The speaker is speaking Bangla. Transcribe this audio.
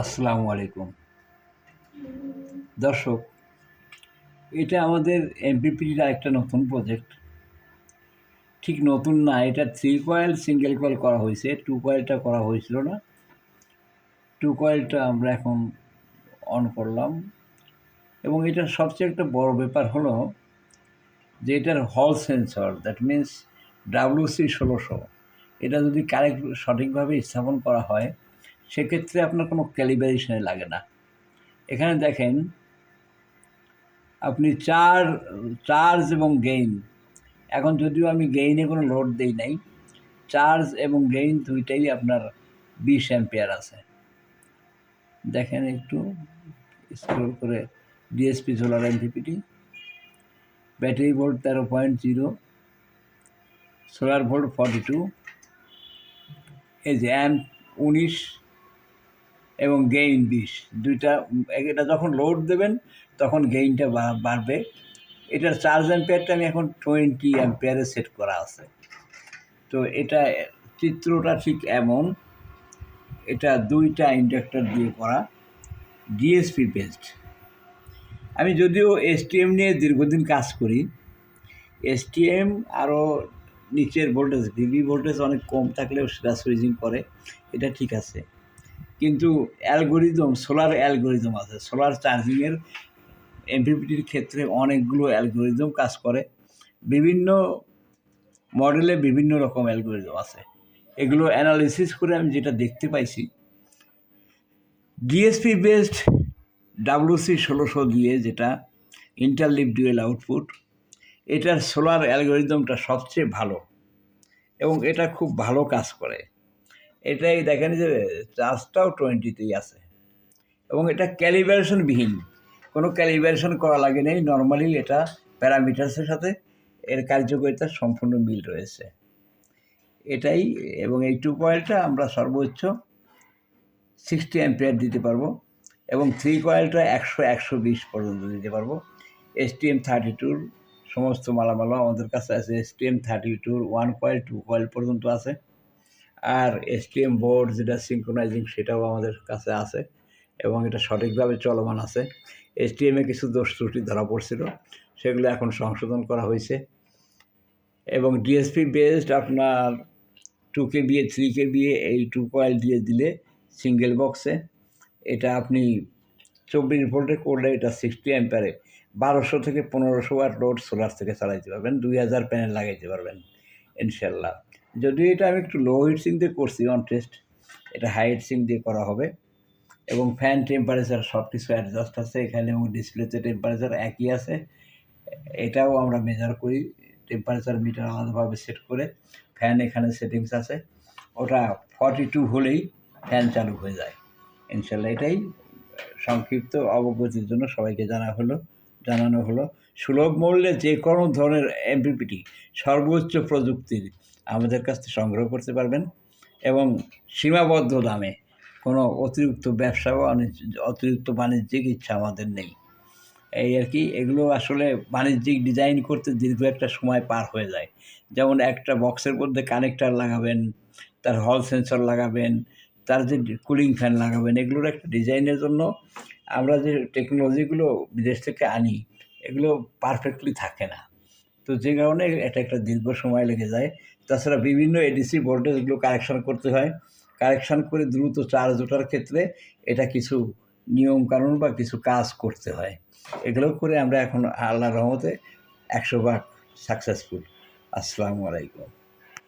আসসালামু আলাইকুম দর্শক, এটা আমাদের এমপিপিটির একটা নতুন প্রজেক্ট। ঠিক নতুন না, এটা 3 কয়েল সিঙ্গেল কয়েল করা হয়েছে, 2 কয়েলটা করা হয়েছিল না। 2 কয়েলটা আমরা এখন অন করলাম এবং এটার সবচেয়ে একটা বড় ব্যাপার হলো যে এটার হল সেন্সর, দ্যাট মিন্স WC1600, এটা যদি কারেক্ট সঠিকভাবে স্থাপন করা হয় সেক্ষেত্রে আপনার কোনো ক্যালিব্রেশনে লাগে না। এখানে দেখেন আপনি চার্জ এবং গেইন, এখন যদিও আমি গেইনে কোনো লোড দেই নাই, চার্জ এবং গেইন দুইটাই আপনার 20 অ্যাম্পিয়ার আছে। দেখেন একটু স্ক্রল করে, DSP solar MPPT, battery volt 13.0, solar volt 42, এই যে অ্যাম্প 19 এবং গেইন 20, দুইটা। এটা যখন লোড দেবেন তখন গেইনটা বাড়বে। এটার চার্জ অ্যাম্পিয়ারটা আমি এখন 20 অ্যাম্পিয়ারে সেট করা আছে। তো এটা চিত্রটা ঠিক এমন, এটা দুইটা ইন্ডাক্টর দিয়ে করা, ডিএসপি বেসড। আমি যদিও এসটিএম নিয়ে দীর্ঘদিন কাজ করি, এসটিএম আরও নিচের ভোল্টেজ, ভিভি ভোল্টেজ অনেক কম থাকলেও সেটা সুইচিং করে, এটা ঠিক আছে। কিন্তু অ্যালগোরিদম, সোলার অ্যালগোরিদম আছে, সোলার চার্জিংয়ের এমপিপিটির ক্ষেত্রে অনেকগুলো অ্যালগোরিদম কাজ করে। বিভিন্ন মডেলে বিভিন্ন রকম অ্যালগোরিদম আছে। এগুলো অ্যানালিসিস করে আমি যেটা দেখতে পাইছি, ডিএসপি বেসড WC1600 দিয়ে, যেটা ইন্টারলিভ ডুয়েল আউটপুট, এটার সোলার অ্যালগোরিদমটা সবচেয়ে ভালো এবং এটা খুব ভালো কাজ করে। এটাই দেখেন যে চার্জটাও 20তেই আছে এবং এটা ক্যালিব্রেশনবিহীন, কোনো ক্যালিব্রেশন করা লাগে নেই। নর্মালি এটা প্যারামিটার্সের সাথে এর কার্যকারিতা সম্পূর্ণ মিল রয়েছে এটাই। এবং এই 2 কয়েলটা আমরা সর্বোচ্চ 60 অ্যাম্পিয়ার দিতে পারবো এবং 3 কয়েলটা 100-120 পর্যন্ত দিতে পারবো। STM32 সমস্ত মালামালও আমাদের কাছে আছে। STM32 1 কয়েল 2 কয়েল পর্যন্ত আছে। আর STM বোর্ড যেটা সিঙ্ক্রোনাইজিং, সেটাও আমাদের কাছে আছে এবং এটা সঠিকভাবে চলমান আছে। STM-এ কিছু দোষ ত্রুটি ধরা পড়ছিল, সেগুলো এখন সংশোধন করা হয়েছে। এবং ডিএসপি বেসড আপনার 2 kVA 3 kVA এই 2 কয়েল দিয়ে দিলে সিঙ্গেল বক্সে, এটা আপনি 24 ভোল্টে করলে এটা 60 অ্যাম্পিয়ারে 1200 থেকে 1500 ওয়াট লোড সোলার থেকে চালাইতে পারবেন, 2000 প্যানেল লাগাইতে পারবেন ইনশাল্লাহ। যদিও এটা আমি একটু লো হিট সিং দিয়ে করছি অন টেস্ট, এটা হাই হিট সিং দিয়ে করা হবে। এবং ফ্যান টেম্পারেচার সব কিছু অ্যাডজাস্ট আছে এখানে এবং ডিসপ্লেতে টেম্পারেচার একই আছে। এটাও আমরা মেজার করি, টেম্পারেচার মিটার আলাদাভাবে সেট করে। ফ্যান এখানে সেটিংস আছে, ওটা 42 হলেই ফ্যান চালু হয়ে যায় ইনশাল্লাহ। এটাই সংক্ষিপ্ত অবগতির জন্য সবাইকে জানানো হলো। সুলভ মূল্যে যে কোনো ধরনের এমপিপিটি সর্বোচ্চ প্রযুক্তির আমাদের কাছ থেকে সংগ্রহ করতে পারবেন এবং সীমাবদ্ধ দামে। কোনো অতিরিক্ত ব্যবসা বা অতিরিক্ত বাণিজ্যিক ইচ্ছা আমাদের নেই, এই আর কি। এগুলো আসলে বাণিজ্যিক ডিজাইন করতে দীর্ঘ একটা সময় পার হয়ে যায়। যেমন একটা বক্সের মধ্যে কানেক্টার লাগাবেন, তার হল সেন্সর লাগাবেন, তার যে কুলিং ফ্যান লাগাবেন, এগুলোর একটা ডিজাইনের জন্য আমরা যে টেকনোলজিগুলো বিদেশ থেকে আনি, এগুলো পারফেক্টলি থাকে না। তো যে কারণে এটা একটা দীর্ঘ সময় লেগে যায়। তাছাড়া বিভিন্ন এডিসি ভোল্টেজগুলো কারেকশন করতে হয়, কারেকশন করে দ্রুত চার্জ ওঠার ক্ষেত্রে এটা কিছু নিয়মকানুন বা কিছু কাজ করতে হয়। এগুলো করে আমরা এখন আল্লাহর রহমতে 100 ভাগ সাকসেসফুল। আসসালামু আলাইকুম।